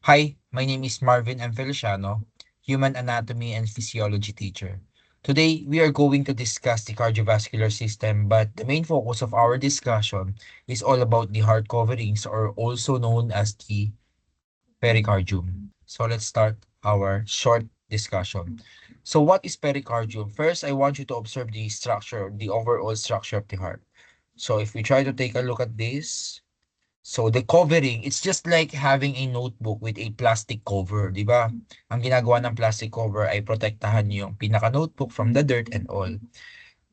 Hi, my name is Marvin M. Feliciano, Human Anatomy and Physiology teacher. Today, we are going to discuss the cardiovascular system, but the main focus of our discussion is all about the heart coverings, or also known as the pericardium. So let's start our short discussion. So what is pericardium? First, I want you to observe the structure, the overall structure of the heart. So if we try to take a look at this, so the covering, it's just like having a notebook with a plastic cover, di ba? Ang ginagawa ng plastic cover ay protektahan yung pinaka-notebook from the dirt and all.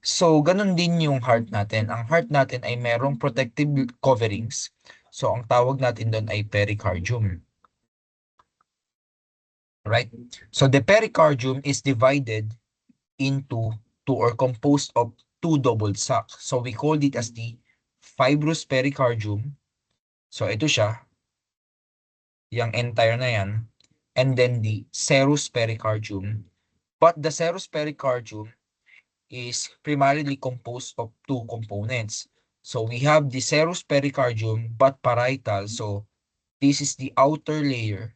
So ganun din yung heart natin. Ang heart natin ay merong protective coverings. So ang tawag natin doon ay pericardium. Right? So the pericardium is divided into two or composed of two double sacs. So we called it as the fibrous pericardium. So ito siya, yung entire na yan, and then the serous pericardium. But the serous pericardium is primarily composed of two components. So we have the serous pericardium but parietal. So this is the outer layer.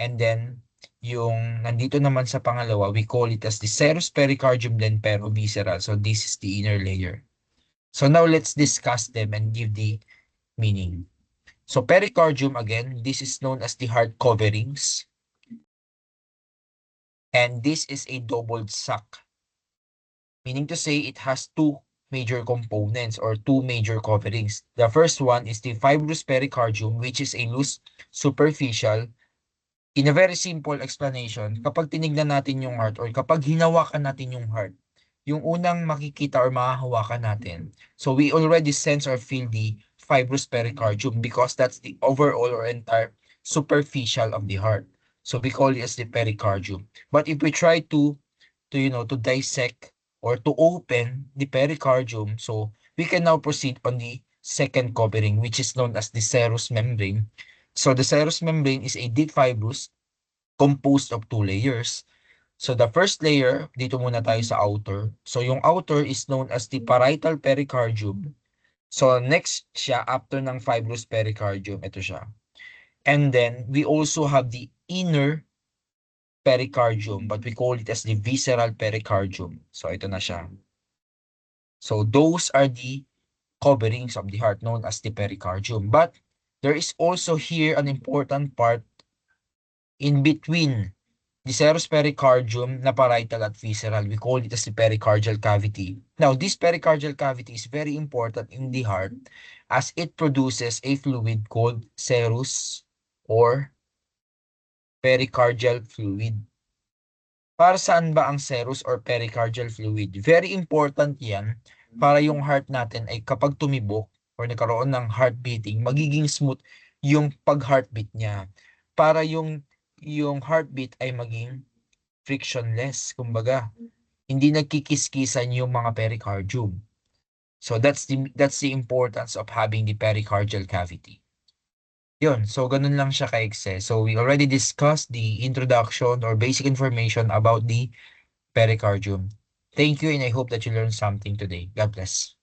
And then yung nandito naman sa pangalawa, we call it as the serous pericardium then pero visceral. So this is the inner layer. So now let's discuss them and give the meaning. So pericardium, again, this is known as the heart coverings. And this is a doubled sac, meaning to say it has two major components or two major coverings. The first one is the fibrous pericardium, which is a loose superficial. In a very simple explanation, kapag tinignan natin yung heart or kapag hinawakan natin yung unang makikita or mahahawakan natin. So we already sense or feel the fibrous pericardium because that's the overall or entire superficial of the heart. So we call it as the pericardium. But if we try to dissect or to open the pericardium, so we can now proceed on the second covering, which is known as the serous membrane. So the serous membrane is a deep fibrous composed of two layers. So the first layer, dito muna tayo sa outer. So yung outer is known as the parietal pericardium. So next siya after ng fibrous pericardium, ito siya. And then we also have the inner pericardium, but we call it as the visceral pericardium. So ito na siya. So those are the coverings of the heart known as the pericardium. But there is also here an important part in between the serous pericardium na parietal at visceral. We call it as the pericardial cavity. Now, this pericardial cavity is very important in the heart as it produces a fluid called serous or pericardial fluid. Para saan ba ang serous or pericardial fluid? Very important yan para yung heart natin ay kapag tumibok or nagkaroon ng heart beating, magiging smooth yung pag-heartbeat niya. Para yung heartbeat ay maging frictionless, kumbaga. Hindi nagkikiskisan yung mga pericardium. So that's the importance of having the pericardial cavity. Yun, so ganun lang siya ka-ekse. So we already discussed the introduction or basic information about the pericardium. Thank you and I hope that you learned something today. God bless.